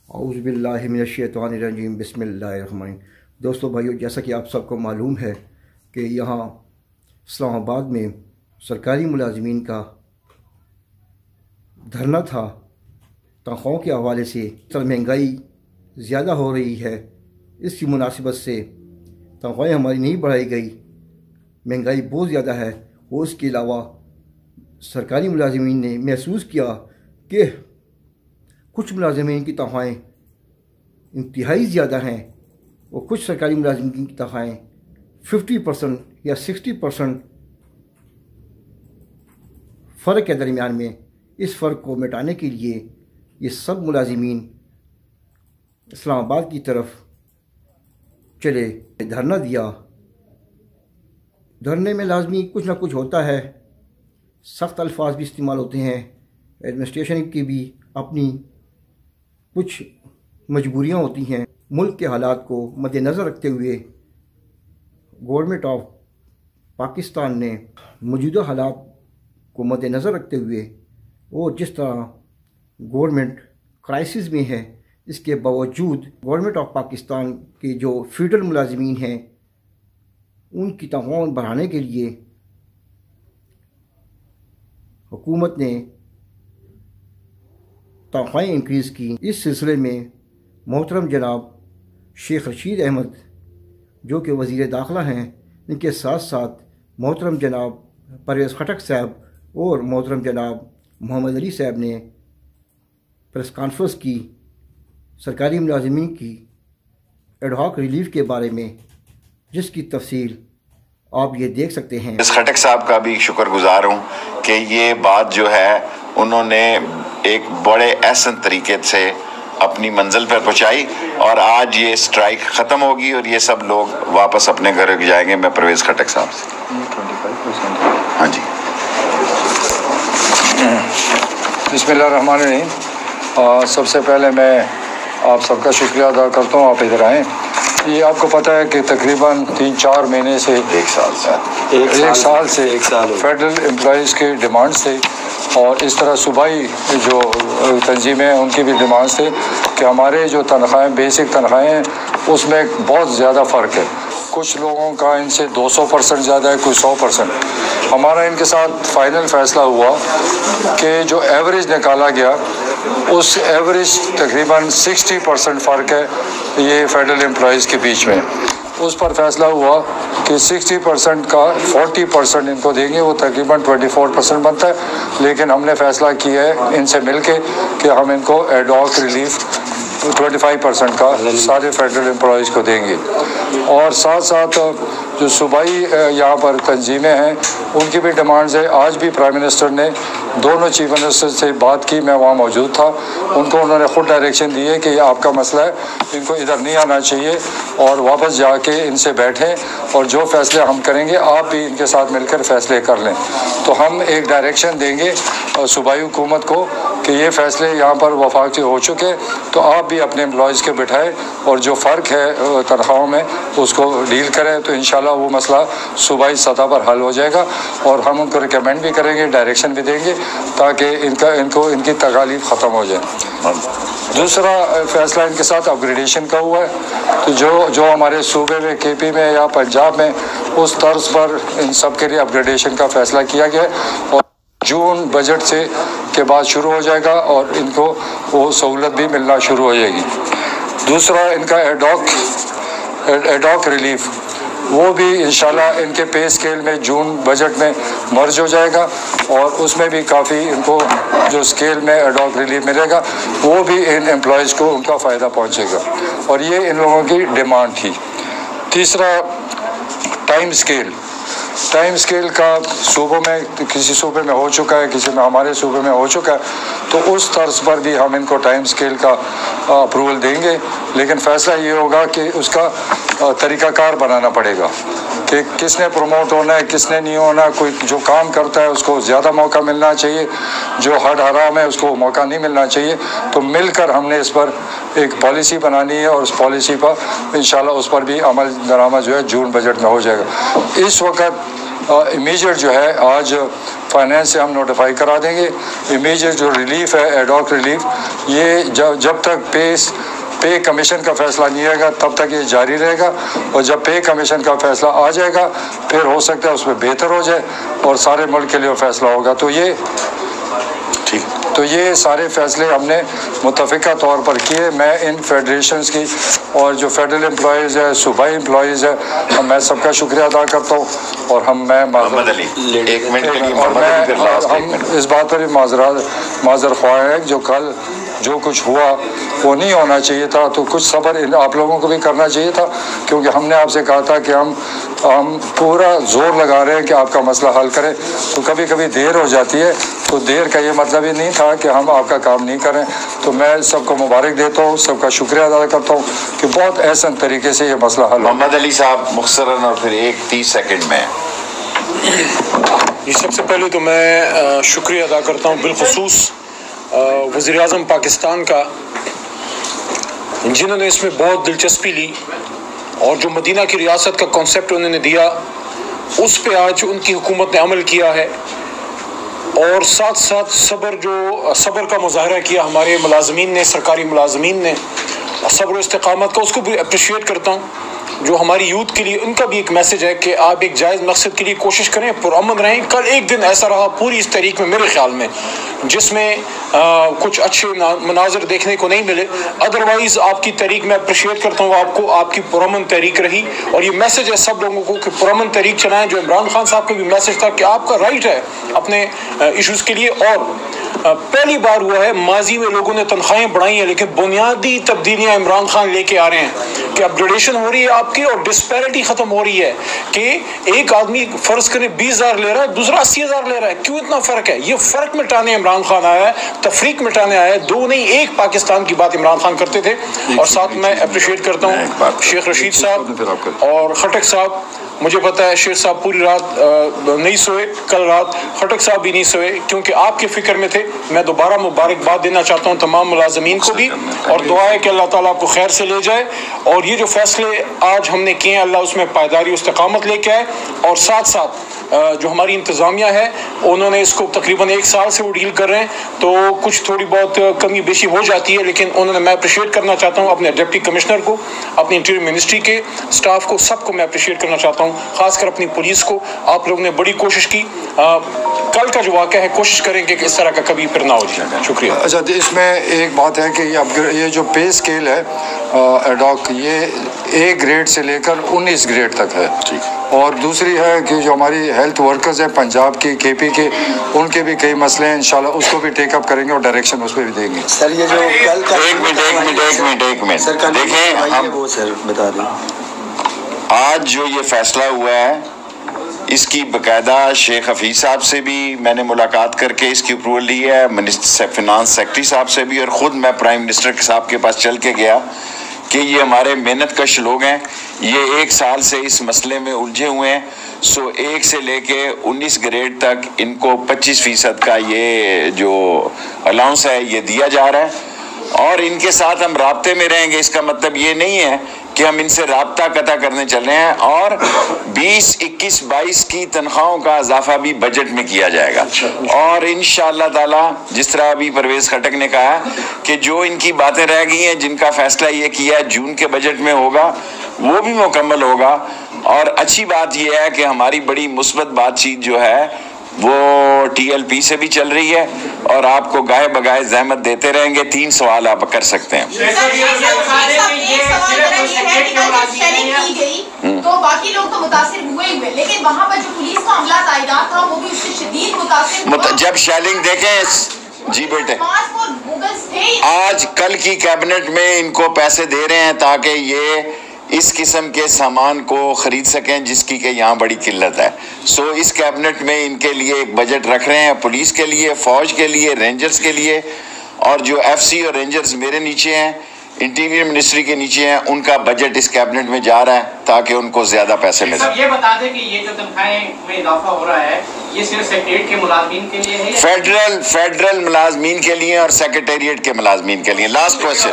औज़ु बिल्लाहि मिनश्शैतानिर्रजीम बिस्मिल्लाहिर्रहमानिर्रहीम। दोस्तों भाइयों, जैसा कि आप सबको मालूम है कि यहाँ इस्लामाबाद में सरकारी मुलाजमीन का धरना था तनख्वाहों के हवाले से। सर महंगाई ज़्यादा हो रही है, इसकी मुनासिबत से तनख्वाहें हमारी नहीं बढ़ाई गई। महंगाई बहुत ज़्यादा है और उसके अलावा सरकारी मुलाजमीन ने महसूस किया कि कुछ मुलाजमीन की तनख्वाहें इंतहाई ज़्यादा हैं और कुछ सरकारी मुलाजमीन की तनख्वाहें 50% या 60% फ़र्क के दरमियान में। इस फ़र्क को मिटाने के लिए ये सब मुलाजमीन इस्लामाबाद की तरफ चले, धरना दिया। धरने में लाजमी कुछ ना कुछ होता है, सख्त अल्फाज भी इस्तेमाल होते हैं। एडमिनिस्ट्रेशन की भी अपनी कुछ मजबूरियां होती हैं। मुल्क के हालात को मद्देनज़र रखते हुए गवर्नमेंट ऑफ पाकिस्तान ने मौजूदा हालात को मद्देनज़र रखते हुए और जिस तरह गवर्नमेंट क्राइसिस में है, इसके बावजूद गवर्नमेंट ऑफ पाकिस्तान के जो फेडरल मुलाजमीन हैं उनकी तनख्वाह बढ़ाने के लिए हुकूमत ने तनख्वाहें इंक्रीज़ की। इस सिलसिले में मोहतरम जनाब शेख रशीद अहमद जो कि वज़ीर दाखिला हैं, इनके साथ साथ मोहतरम जनाब परवेज़ खटक साहब और मोहतरम जनाब मोहम्मद अली साहब ने प्रेस कॉन्फ्रेंस की सरकारी मुलाजमीन की एडहॉक रिलीफ के बारे में, जिसकी तफसील आप ये देख सकते हैं। इस खटक साहब का भी शुक्रगुजार हूँ कि ये बात जो है उन्होंने एक बड़े एहसन तरीके से अपनी मंजिल पर पहुँचाई और आज ये स्ट्राइक ख़त्म होगी और ये सब लोग वापस अपने घर जाएंगे। मैं परवेज़ खटक साहब से 25%। हाँ जी, बिस्मिल्लाहिर्रहमानिर्रहीम। सबसे पहले मैं आप सबका शुक्रिया अदा करता हूँ, आप इधर आएँ। ये आपको पता है कि तकरीबन 3-4 महीने से एक साल से फेडरल एम्प्लॉइज़ के डिमांड्स थे और इस तरह सूबाई जो तंजीमें हैं उनकी भी डिमांड्स थे कि हमारे जो तनख्वाहें, बेसिक तनख्वाहें हैं, उसमें बहुत ज़्यादा फ़र्क है। कुछ लोगों का इनसे 200% ज़्यादा है, कोई 100%। हमारा इनके साथ फ़ाइनल फ़ैसला हुआ कि जो एवरेज निकाला गया उस एवरेज तकरीबन 60% फ़र्क है ये फेडरल एम्प्लॉइज़ के बीच में। उस पर फैसला हुआ कि 60% का 40% इनको देंगे, वो तकरीबन 24% बनता है। लेकिन हमने फ़ैसला किया है इनसे मिलके कि हम इनको एडहॉक रिलीफ 25% का सारे फेडरल एम्प्लॉइज़ को देंगे। और साथ साथ जो सूबाई यहाँ पर तंजीमें हैं उनकी भी डिमांड्स है। आज भी प्राइम मिनिस्टर ने दोनों चीफ मिनिस्टर से बात की, मैं वहाँ मौजूद था। उनको उन्होंने ख़ुद डायरेक्शन दी है कि ये आपका मसला है, इनको इधर नहीं आना चाहिए और वापस जाके इनसे बैठें और जो फैसले हम करेंगे आप भी इनके साथ मिलकर फैसले कर लें। तो हम एक डायरेक्शन देंगे सूबाई हुकूमत को कि ये फ़ैसले यहाँ पर वफाक़ी हो चुके, तो आप भी अपने एम्प्लॉइज़ के बिठाएं और जो फ़र्क है तनख्वाहों में उसको डील करें। तो इंशाल्लाह वो मसला सूबाई सतह पर हल हो जाएगा और हम उनको रिकमेंड भी करेंगे, डायरेक्शन भी देंगे ताकि इनकी तकालीफ ख़त्म हो जाए। दूसरा फ़ैसला इनके साथ अपग्रेडेशन का हुआ है। तो जो हमारे सूबे में KP में या पंजाब में उस तर्ज पर इन सब के लिए अपग्रेडेशन का फ़ैसला किया गया है और जून बजट से के बाद शुरू हो जाएगा और इनको वो सहूलत भी मिलना शुरू हो जाएगी। दूसरा इनका एडहॉक रिलीफ, वो भी इंशाल्लाह इनके पे स्केल में जून बजट में मर्ज हो जाएगा और उसमें भी काफ़ी इनको जो स्केल में एडहॉक रिलीफ मिलेगा वो भी इन एम्प्लॉइज़ को उनका फ़ायदा पहुंचेगा और ये इन लोगों की डिमांड थी। तीसरा टाइम स्केल का सूबों में किसी सूबे में हो चुका है, किसी में हमारे सूबे में हो चुका है, तो उस तर्ज पर भी हम इनको टाइम स्केल का अप्रूवल देंगे। लेकिन फ़ैसला ये होगा कि उसका तरीक़ाकार बनाना पड़ेगा कि किसने प्रमोट होना है, किसने नहीं होना। कोई जो काम करता है उसको ज़्यादा मौका मिलना चाहिए, जो हड हराम है उसको मौका नहीं मिलना चाहिए। तो मिलकर हमने इस पर एक पॉलिसी बनानी है और उस पॉलिसी पर इंशाल्लाह उस पर भी अमल दरामद जो है जून बजट में हो जाएगा। इस वक्त इमीडिएट जो है आज फाइनेंस से हम नोटिफाई करा देंगे। इमीडिएट जो रिलीफ है, एडॉक रिलीफ, ये जब तक पे कमीशन का फैसला नहीं आएगा तब तक ये जारी रहेगा, और जब पे कमीशन का फैसला आ जाएगा फिर हो सकता है उसमें बेहतर हो जाए और सारे मुल्क के लिए फैसला होगा। तो ये सारे फैसले हमने मुतफ़िका तौर पर किए। मैं इन फेडरेशंस की और जो फेडरल एम्प्लॉयज़ है, सूबाई एम्प्लॉयज़ है, मैं सबका शुक्रिया अदा करता हूँ। और हम इस बात पर भी माज़र ख्वाह हैं जो कल जो कुछ हुआ वो नहीं होना चाहिए था, तो कुछ सब्र आप लोगों को भी करना चाहिए था, क्योंकि हमने आपसे कहा था कि हम पूरा जोर लगा रहे हैं कि आपका मसला हल करें। तो कभी कभी देर हो जाती है, तो देर का ये मतलब ही नहीं था कि हम आपका काम नहीं करें। तो मैं सबको मुबारक देता हूँ, सबका शुक्रिया अदा करता हूँ कि बहुत एहसन तरीके से ये मसला हल। मोहम्मद अली साहब मुख्तसरन और फिर 30 सेकंड में। जी, सबसे पहले तो मैं शुक्रिया अदा करता हूँ बिलखुसूस वज़ीर आज़म पाकिस्तान का, जिन्होंने इसमें बहुत दिलचस्पी ली और जो मदीना की रियासत का कॉन्सेप्ट उन्होंने दिया उस पे आज उनकी हुकूमत ने अमल किया है, और साथ साथ सब्र का मुजाहरा किया हमारे मुलाजमीन ने, सरकारी मुलाजमीन ने, और सब्र व इस्तिकामत का, उसको भी अप्रिशिएट करता हूँ। जो हमारी यूथ के लिए उनका भी एक मैसेज है कि आप एक जायज़ मकसद के लिए कोशिश करें, पुरअमन रहें। कल एक दिन ऐसा रहा पूरी इस तारीख में मेरे ख्याल में जिसमें कुछ अच्छे मनाज़र देखने को नहीं मिले। अदरवाइज़ आपकी तहरीक मैं अप्रिशिएट करता हूँ आपको, आपकी पुरअमन तहरीक रही, और ये मैसेज है सब लोगों को कि पुरअमन तहरीक चलाएं। जो इमरान खान साहब का भी मैसेज था कि आपका राइट है अपने इशूज़ के लिए, और पहली बार हुआ है माजी में लोगों ने तनख्वाहें बढ़ाई हैं, लेकिन बुनियादी तब्दीलियाँ इमरान खान लेके आ रहे हैं कि अपग्रेडेशन हो रही है आपकी, और डिस्पैरिटी ख़त्म हो रही है कि एक आदमी फ़र्ज़ करें 20,000 ले रहा है, दूसरा 80,000 ले रहा है। क्यों इतना फ़र्क है? ये फ़र्क मिटाने इमरान खान आया है, तफरीक मिटाने आया है। दो नहीं एक पाकिस्तान की बात इमरान खान करते थे। और साथ मैं अप्रिशिएट करता हूँ शेख रशीद साहब और खटक साहब। मुझे पता है शेख साहब पूरी रात नहीं सोए, कल रात खटक साहब भी नहीं सोए क्योंकि आपके फ़िक्र में थे। मैं दोबारा मुबारकबाद देना चाहता हूँ तमाम मुलाजमीन को भी, और दुआ है कि अल्लाह ताला आपको खैर से ले जाए, और ये जो फ़ैसले आज हमने किए हैं अल्लाह उसमें पायदारी इस्तिकामत लेके आए। और साथ साथ जो हमारी इंतज़ामिया है उन्होंने इसको तकरीबन 1 साल से वो डील कर रहे हैं, तो कुछ थोड़ी बहुत कमी बेशी हो जाती है, लेकिन उन्होंने, मैं अप्रिशिएट करना चाहता हूँ अपने डिप्टी कमिश्नर को, अपनी इंटीरियर मिनिस्ट्री के स्टाफ को, सबको मैं अप्रिशिएट करना चाहता हूँ, ख़ासकर अपनी पुलिस को। आप लोगों ने बड़ी कोशिश की। कल का जो वाक़या है कोशिश करेंगे कि इस तरह का कभी फिर ना हो जाए। शुक्रिया। अच्छा, इसमें एक बात है कि ये जो पे स्केल है एडॉक, ये A ग्रेड से लेकर 19 ग्रेड तक है। और दूसरी है कि जो हमारी हेल्थ वर्कर्स हैं पंजाब की, KP के, उनके भी कई मसले हैं, इंशाल्लाह उसको भी टेकअप करेंगे और डायरेक्शन उस पर भी देंगे। सर ये जो कल का एक मिनट देखें, हम वो सर बता दें। आज जो ये फैसला हुआ है इसकी बाकायदा शेख हफीज़ साहब से भी मैंने मुलाकात करके इसकी अप्रूवल ली है, मिनिस्टर फिनांस सेक्रेटरी साहब से भी, और ख़ुद मैं प्राइम मिनिस्टर के साहब के पास चल के गया कि ये हमारे मेहनत कश लोग हैं, ये 1 साल से इस मसले में उलझे हुए हैं। सो 1 से लेके 19 ग्रेड तक इनको 25% का ये जो अलाउंस है ये दिया जा रहा है, और इनके साथ हम राब्ते में रहेंगे। इसका मतलब ये नहीं है कि हम इनसे राब्ता कता करने चल रहे हैं, और 20, 21, 22 की तनख्वाहों का इजाफा भी बजट में किया जाएगा। और इंशाअल्लाह ताला जिस तरह अभी परवेज़ खटक ने कहा कि जो इनकी बातें रह गई हैं, जिनका फैसला ये किया जून के बजट में होगा, वो भी मुकम्मल होगा। और अच्छी बात यह है कि हमारी बड़ी मुस्बत बातचीत जो है वो TLP से भी चल रही है, और आपको गाहे बगाहे ज़हमत देते रहेंगे। 3 सवाल आप कर सकते हैं। तो बाकी लोग तो मुतासिर हुए, लेकिन वहाँ पर जो पुलिस का हमला तायदाद था वो भी उससे शदीद मुतासिर। जब शेलिंग देखें जी बेटे, आज कल की कैबिनेट में इनको पैसे दे रहे हैं ताकि ये इस किस्म के सामान को ख़रीद सकें जिसकी कि यहाँ बड़ी किल्लत है। सो इस कैबिनेट में इनके लिए एक बजट रख रहे हैं, पुलिस के लिए, फ़ौज के लिए, रेंजर्स के लिए, और जो FC और रेंजर्स मेरे नीचे हैं, इंटीरियर मिनिस्ट्री के नीचे हैं, उनका बजट इस कैबिनेट में जा रहा है ताकि उनको ज़्यादा पैसे मिले। ये बता दें कि ये जो तनख्वाहें में इजाफा हो रहा है یہ صرف سیکریٹریٹ کے ملازمین کے لیے ہے؟ فیڈرل ملازمین کے لیے اور سیکریٹریٹ کے ملازمین کے لیے. Last question.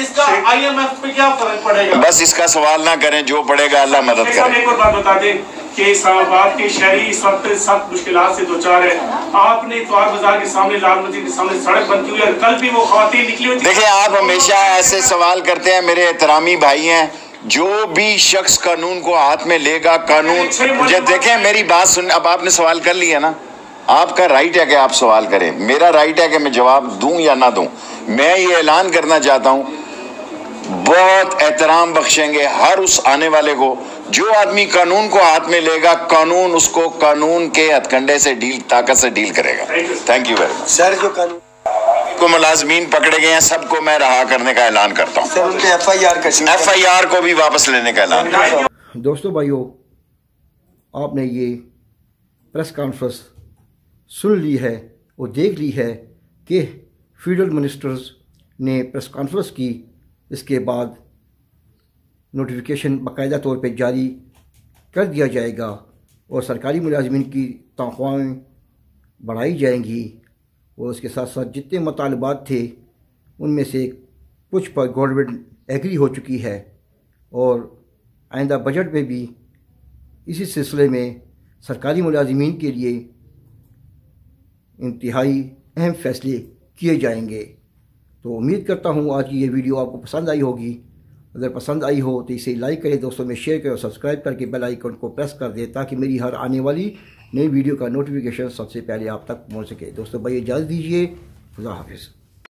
اس کا آئی ایم ایف پہ کیا فرق پڑے گا؟ بس اس کا سوال نہ کریں, جو پڑے گا اللہ مدد کرے. ایک اور بات بتا دیں کہ اسلام آباد کے شہری اس وقت سخت مشکلات سے دوچار ہے. آپ نے اتوار بازار کے سامنے, لال مسجد کے سامنے سڑک بند کی ہوئی ہے, کل بھی وہ خواتین نکلی ہوئی. دیکھیں, آپ ہمیشہ ایسے سوال کرتے ہیں, میرے احترامی بھائی ہیں. جو بھی شخص قانون کو ہاتھ میں لے گا, قانون دیکھیں میری بات سن. اب آپ نے سوال کر لیا نا, آپ کا رائٹ ہے کہ آپ سوال کریں, میرا رائٹ ہے کہ میں جواب دوں یا نہ دوں. میں یہ اعلان کرنا چاہتا ہوں, بہت احترام بخشیں گے ہر اس آنے والے کو جو آدمی قانون کو ہاتھ میں لے گا. قانون اس کو قانون کے ہتھ کنڈے سے طاقت سے ڈیل کرے گا. Thank you very much. Sir جو قانون کو ملازمین پکڑے گئے ہیں سب کو میں رہا کرنے کا اعلان کرتا ہوں. سر ان کے ایف آئی آر کو بھی واپس لینے کا اعلان کرتا ہوں. دوستو بھائیو, آپ نے یہ پریس کانفرنس سن لی ہے اور دیکھ لی ہے کہ فیڈرل منسٹرز نے پریس کانفرنس کی. اس کے بعد نوٹیفیکیشن باقاعدہ طور پہ جاری کر دیا جائے گا اور سرکاری ملازمین کی تنخواہیں بڑھائی جائیں گی. اور اس کے ساتھ ساتھ جتنے مطالبات تھے ان میں سے کچھ پر گورنمنٹ ایگری ہو چکی ہے, اور آئندہ بجٹ میں بھی اسی سلسلے میں سرکاری ملازمین کے لیے انتہائی اہم فیصلے کیے جائیں گے. تو امید کرتا ہوں آج کی یہ ویڈیو آپ کو پسند آئی ہوگی. اگر پسند آئی ہو تو اسے لائک کریں, دوستوں میں شیئر کریں اور سبسکرائب کر کے بیل آئیکن کو پریس کر دیں تاکہ میری ہر آنے والی نئی ویڈیو کا نوٹیفیکیشن سب سے پہلے آپ تک پہنچ سکے. دوستوں بھائی اجازت دیجیے, خدا حافظ.